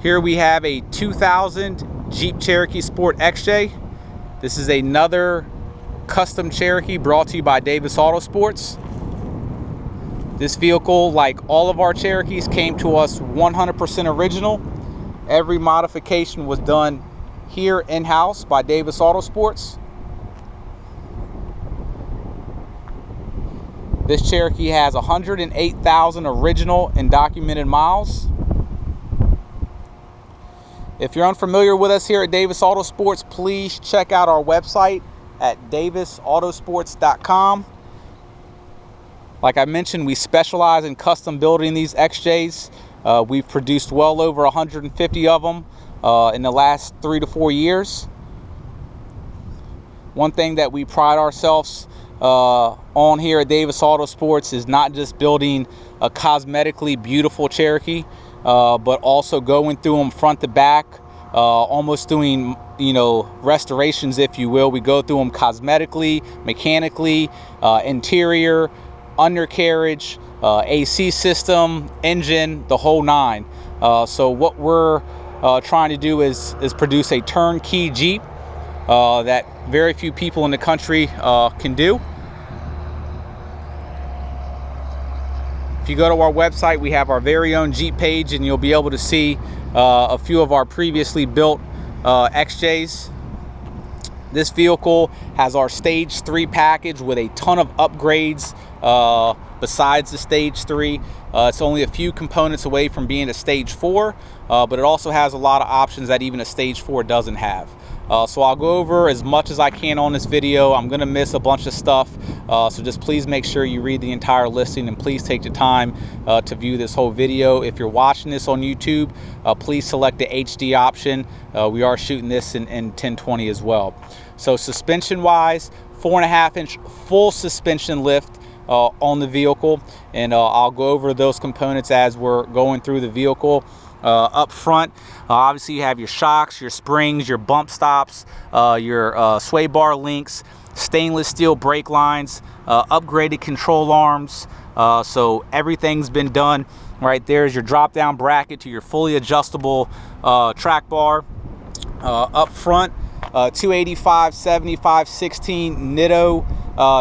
Here we have a 2000 Jeep Cherokee Sport XJ. This is another custom Cherokee brought to you by Davis AutoSports. This vehicle, like all of our Cherokees, came to us 100% original. Every modification was done here in-house by Davis AutoSports. This Cherokee has 108,000 original and documented miles. If you're unfamiliar with us here at Davis AutoSports, please check out our website at davisautosports.com. Like I mentioned, we specialize in custom building these XJs. We've produced well over 150 of them in the last 3 to 4 years. One thing that we pride ourselves on here at Davis AutoSports is not just building a cosmetically beautiful Cherokee, but also going through them front to back, almost doing, restorations, if you will. We go through them cosmetically, mechanically, interior, undercarriage, AC system, engine, the whole nine. So what we're trying to do is produce a turnkey Jeep that very few people in the country can do. If you go to our website, we have our very own Jeep page, and you'll be able to see a few of our previously built XJs. This vehicle has our Stage 3 package with a ton of upgrades besides the Stage 3. It's only a few components away from being a Stage 4, but it also has a lot of options that even a Stage 4 doesn't have. So I'll go over as much as I can on this video. I'm going to miss a bunch of stuff, so just please make sure you read the entire listing, and please take the time to view this whole video. If you're watching this on YouTube, please select the HD option. We are shooting this in 1020 as well. So suspension wise, 4.5-inch full suspension lift on the vehicle, and I'll go over those components as we're going through the vehicle. Up front, obviously you have your shocks, your springs, your bump stops, your sway bar links, stainless steel brake lines, upgraded control arms. So everything's been done. Right there's your drop down bracket to your fully adjustable track bar. Up front, 285/75/16 Nitto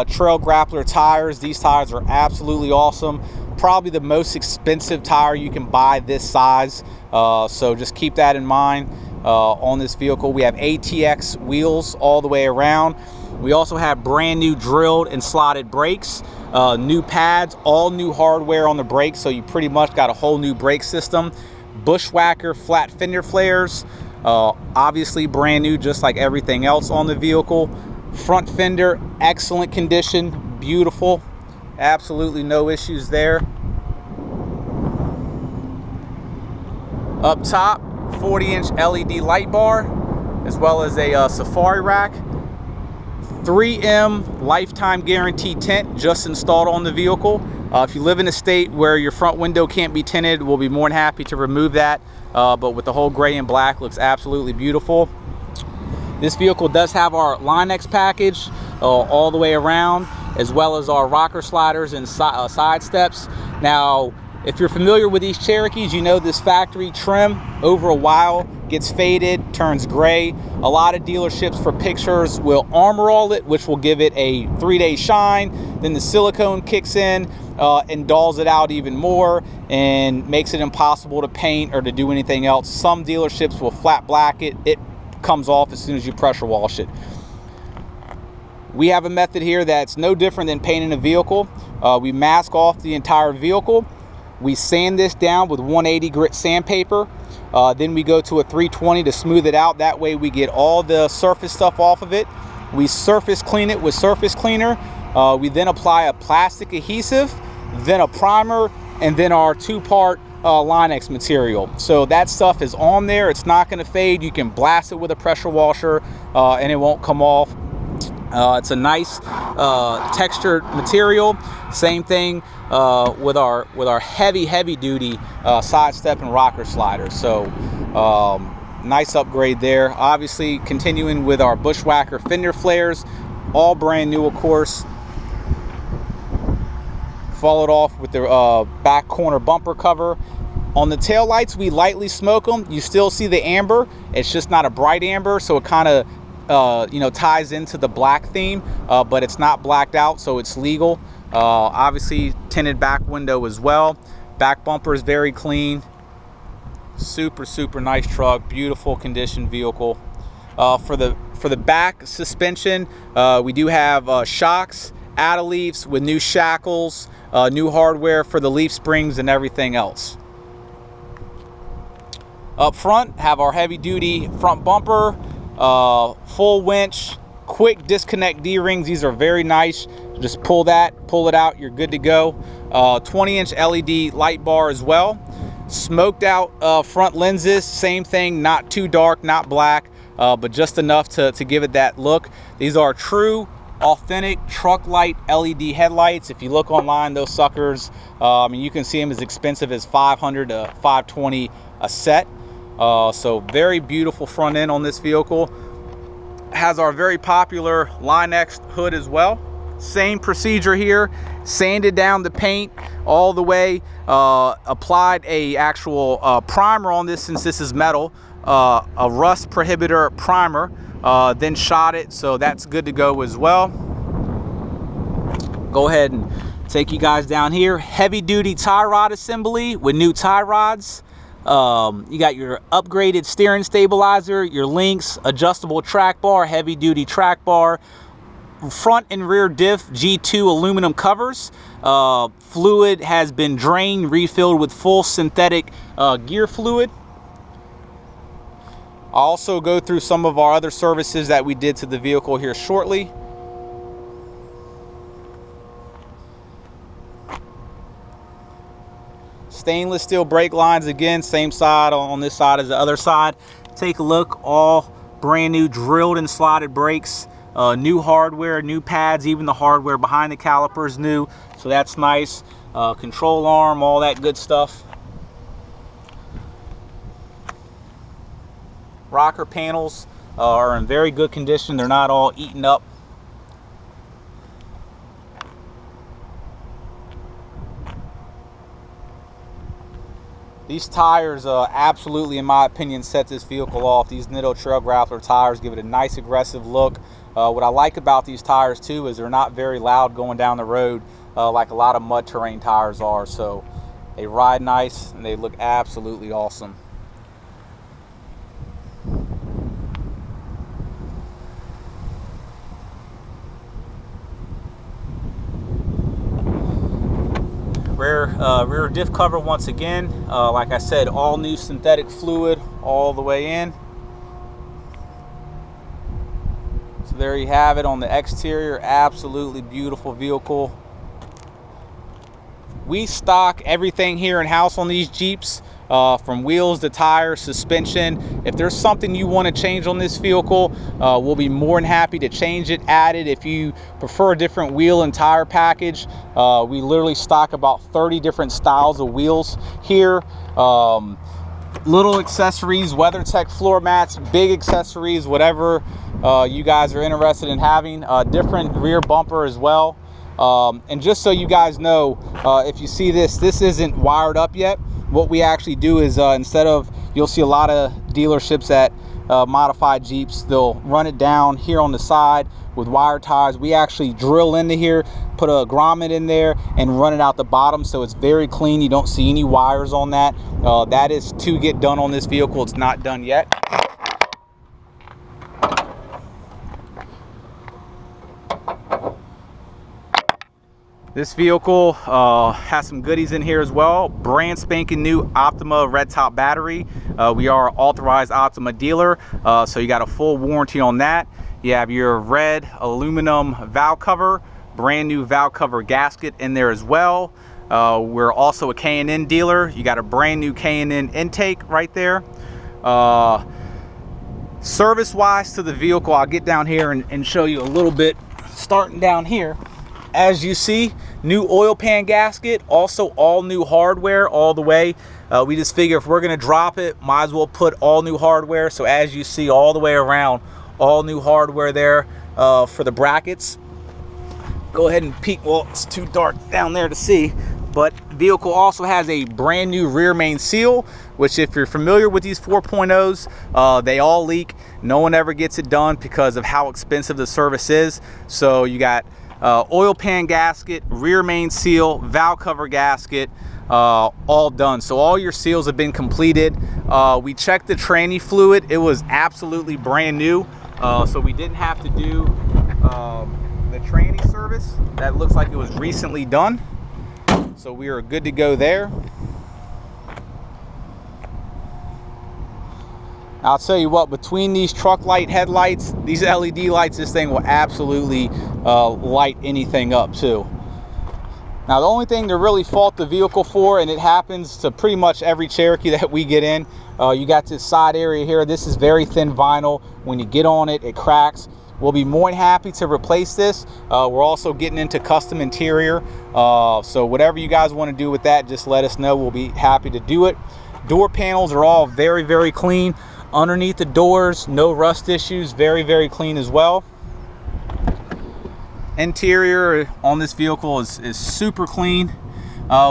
Trail Grappler tires. These tires are absolutely awesome. Probably the most expensive tire you can buy this size, so just keep that in mind on this vehicle. We have ATX wheels all the way around. We also have brand new drilled and slotted brakes, new pads, all new hardware on the brakes, so you pretty much got a whole new brake system. Bushwhacker flat fender flares, obviously brand new just like everything else on the vehicle. Front fender, excellent condition, beautiful. Absolutely no issues there. Up top, 40-inch LED light bar, as well as a safari rack. 3M lifetime guarantee tint just installed on the vehicle. If you live in a state where your front window can't be tinted, we'll be more than happy to remove that. But with the whole gray and black, looks absolutely beautiful. This vehicle does have our Line-X package all the way around, as well as our rocker sliders and side steps. Now, if you're familiar with these Cherokees, you know this factory trim over a while gets faded, turns gray. A lot of dealerships for pictures will armor all it, which will give it a 3-day shine. Then the silicone kicks in and dulls it out even more and makes it impossible to paint or to do anything else. Some dealerships will flat black it. It comes off as soon as you pressure wash it. We have a method here that's no different than painting a vehicle. We mask off the entire vehicle. We sand this down with 180 grit sandpaper. Then we go to a 320 to smooth it out. That way we get all the surface stuff off of it. We surface clean it with surface cleaner. We then apply a plastic adhesive, then a primer, and then our 2-part Line-X material. So that stuff is on there. It's not going to fade. You can blast it with a pressure washer and it won't come off. It's a nice textured material. Same thing with our heavy duty side step and rocker sliders. So nice upgrade there. Obviously continuing with our Bushwhacker fender flares, all brand new of course. Followed off with the back corner bumper cover. On the tail lights, we lightly smoke them. You still see the amber. It's just not a bright amber, so it kind of you know, ties into the black theme, but it's not blacked out, so it's legal. Obviously tinted back window as well. Back bumper is very clean. Super nice truck, beautiful condition vehicle. For the back suspension, we do have shocks, add leafs with new shackles, new hardware for the leaf springs and everything else. Up front, have our heavy duty front bumper, full winch, quick disconnect D-rings. These are very nice. Just pull it out, you're good to go. 20-inch LED light bar as well. Smoked out front lenses, same thing, not too dark, not black, but just enough to give it that look. These are true, authentic truck light LED headlights. If you look online, those suckers, I mean, you can see them as expensive as $500 to $520 a set. So very beautiful front end on this vehicle. Has our very popular Line X hood as well. Same procedure here, sanded down the paint all the way, applied a actual primer on this since this is metal, a rust prohibitor primer, then shot it, so that's good to go as well. Go ahead and take you guys down here. Heavy duty tie rod assembly with new tie rods. You got your upgraded steering stabilizer, your links, adjustable track bar, heavy duty track bar, front and rear diff G2 aluminum covers. Fluid has been drained, refilled with full synthetic gear fluid. I'll also go through some of our other services that we did to the vehicle here shortly. Stainless steel brake lines, again, same side on this side as the other side. Take a look, all brand new drilled and slotted brakes, new hardware, new pads, even the hardware behind the calipers new, so that's nice. Control arm, all that good stuff. Rocker panels are in very good condition, they're not all eaten up. These tires absolutely, in my opinion, set this vehicle off. These Nitto Trail Grappler tires give it a nice aggressive look. What I like about these tires too is they're not very loud going down the road like a lot of mud terrain tires are. So they ride nice and they look absolutely awesome. Rear diff cover once again, like I said, all new synthetic fluid all the way in. So there you have it on the exterior, absolutely beautiful vehicle. We stock everything here in house on these Jeeps, from wheels to tires, suspension. If there's something you want to change on this vehicle, we'll be more than happy to change it, add it. If you prefer a different wheel and tire package, we literally stock about 30 different styles of wheels here. Little accessories, WeatherTech floor mats, big accessories, whatever you guys are interested in having. Different rear bumper as well. And just so you guys know, if you see this isn't wired up yet. What we actually do is instead of, you'll see a lot of dealerships at modified Jeeps, they'll run it down here on the side with wire ties. We actually drill into here, put a grommet in there and run it out the bottom, so it's very clean. You don't see any wires on that. That is to get done on this vehicle. It's not done yet. This vehicle has some goodies in here as well. Brand spanking new Optima red top battery. We are an authorized Optima dealer, so you got a full warranty on that. You have your red aluminum valve cover, brand new valve cover gasket in there as well. We're also a K&N dealer. You got a brand new K&N intake right there. Service wise to the vehicle, I'll get down here and show you a little bit. Starting down here, as you see, new oil pan gasket, also all new hardware all the way. We just figure if we're gonna drop it, might as well put all new hardware. So as you see, all the way around, all new hardware there for the brackets. Go ahead and peek. Well, it's too dark down there to see, but Vehicle also has a brand new rear main seal, which if you're familiar with these 4.0s, they all leak. No one ever gets it done because of how expensive the service is. So you got oil pan gasket, rear main seal, valve cover gasket, all done. So all your seals have been completed. We checked the tranny fluid. It was absolutely brand new. So we didn't have to do the tranny service. That looks like it was recently done. So we are good to go there. I'll tell you what, between these truck light headlights, these LED lights, this thing will absolutely light anything up too. Now the only thing to really fault the vehicle for, and it happens to pretty much every Cherokee that we get in, you got this side area here. This is very thin vinyl. When you get on it, it cracks. We'll be more than happy to replace this. We're also getting into custom interior. So whatever you guys want to do with that, just let us know. We'll be happy to do it. Door panels are all very, very clean. Underneath the doors, no rust issues, very, very clean as well. Interior on this vehicle is super clean.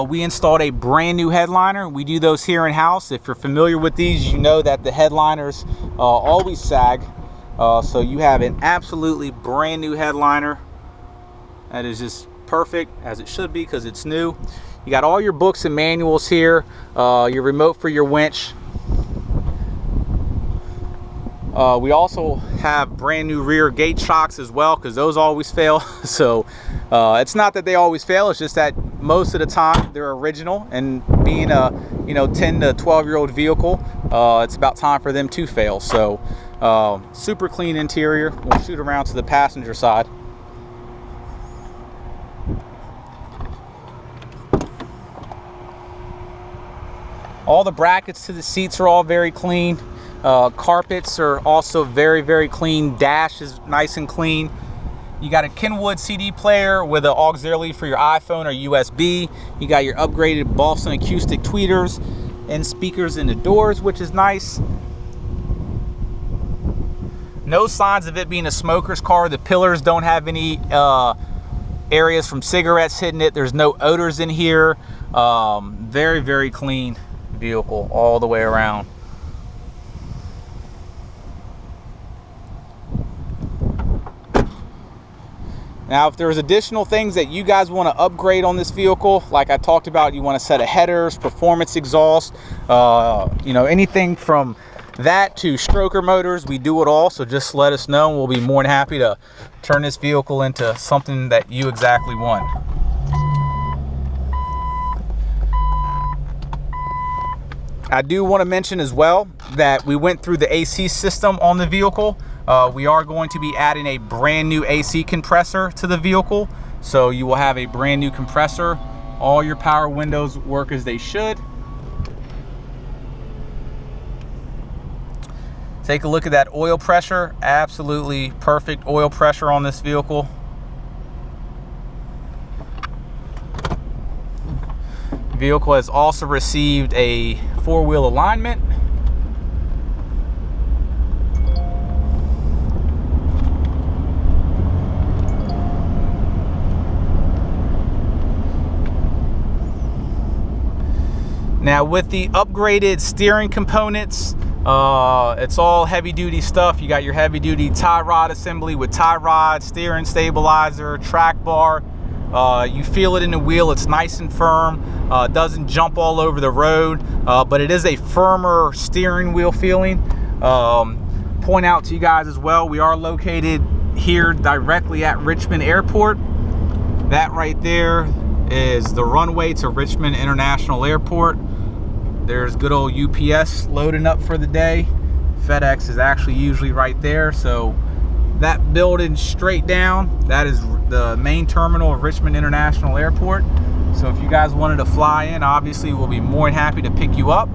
We installed a brand new headliner. We do those here in-house. If you're familiar with these, you know that the headliners always sag. So you have an absolutely brand new headliner that is just perfect, as it should be, because it's new. You got all your books and manuals here, your remote for your winch. We also have brand new rear gate shocks as well, because those always fail. So it's not that they always fail, it's just that most of the time they're original, and being a 10 to 12-year-old vehicle, it's about time for them to fail. So super clean interior. We'll shoot around to the passenger side. All the brackets to the seats are all very clean. Carpets are also very, very clean. Dash is nice and clean. You got a Kenwood CD player with an auxiliary for your iPhone or USB. You got your upgraded Boston acoustic tweeters and speakers in the doors, which is nice. No signs of it being a smoker's car. The pillars don't have any areas from cigarettes hitting it. There's no odors in here. Very, very clean vehicle all the way around. Now, if there's additional things that you guys want to upgrade on this vehicle, like I talked about, you want a set of headers, performance exhaust, anything from that to stroker motors, we do it all. So just let us know, and we'll be more than happy to turn this vehicle into something that you exactly want. I do want to mention as well that we went through the AC system on the vehicle. We are going to be adding a brand new AC compressor to the vehicle. So you will have a brand new compressor. All your power windows work as they should. Take a look at that oil pressure. Absolutely perfect oil pressure on this vehicle. The vehicle has also received a 4-wheel alignment. Now with the upgraded steering components, it's all heavy duty stuff. You got your heavy duty tie rod assembly with tie rod, steering stabilizer, track bar. You feel it in the wheel, it's nice and firm. Doesn't jump all over the road, but it is a firmer steering wheel feeling. Point out to you guys as well, we are located here directly at Richmond Airport. That right there is the runway to Richmond International Airport. There's good old UPS loading up for the day. FedEx is actually usually right there. So that building straight down, that is the main terminal of Richmond International Airport. So if you guys wanted to fly in, obviously we'll be more than happy to pick you up.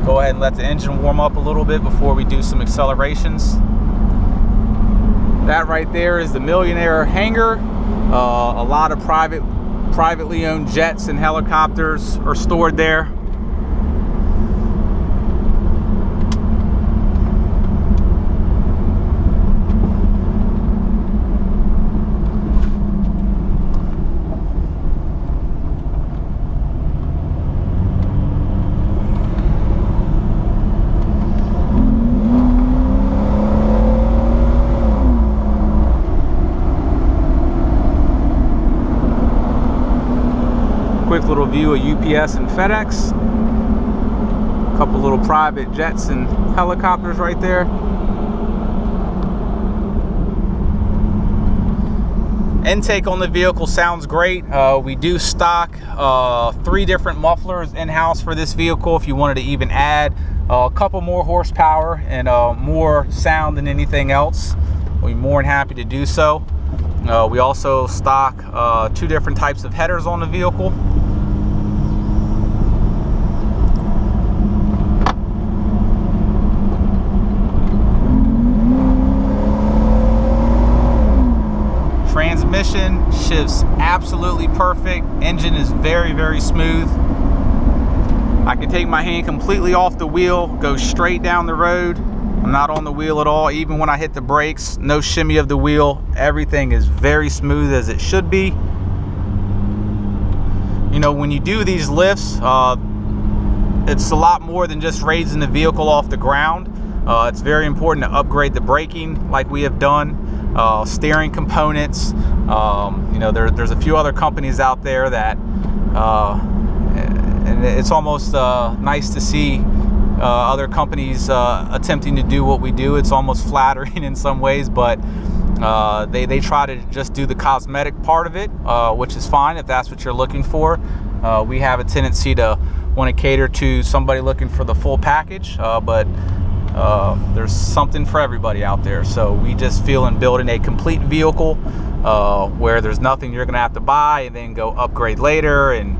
Go ahead and let the engine warm up a little bit before we do some accelerations. That right there is the Millionaire hangar. A lot of privately owned jets and helicopters are stored there. quick little view of UPS and FedEx. A couple little private jets and helicopters right there. Intake on the vehicle sounds great. We do stock 3 different mufflers in-house for this vehicle. If you wanted to even add a couple more horsepower and more sound than anything else, we'll be more than happy to do so. We also stock 2 different types of headers on the vehicle. Transmission shifts absolutely perfect. Engine is very, very smooth. I can take my hand completely off the wheel, go straight down the road. I'm not on the wheel at all. Even when I hit the brakes, no shimmy of the wheel. Everything is very smooth as it should be. You know, when you do these lifts, it's a lot more than just raising the vehicle off the ground. It's very important to upgrade the braking like we have done. Steering components. You know, there's a few other companies out there that, and it's almost nice to see other companies attempting to do what we do. It's almost flattering in some ways, but they try to just do the cosmetic part of it, which is fine if that's what you're looking for. We have a tendency to want to cater to somebody looking for the full package, but there's something for everybody out there. So we just feel in building a complete vehicle where there's nothing you're gonna have to buy and then go upgrade later, and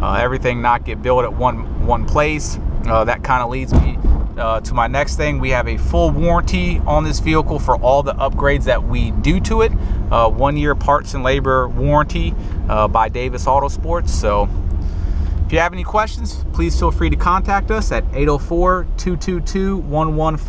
everything not get built at one place. That kind of leads me to my next thing. We have a full warranty on this vehicle for all the upgrades that we do to it. 1-year parts and labor warranty by Davis AutoSports. So if you have any questions, please feel free to contact us at 804-222-1155.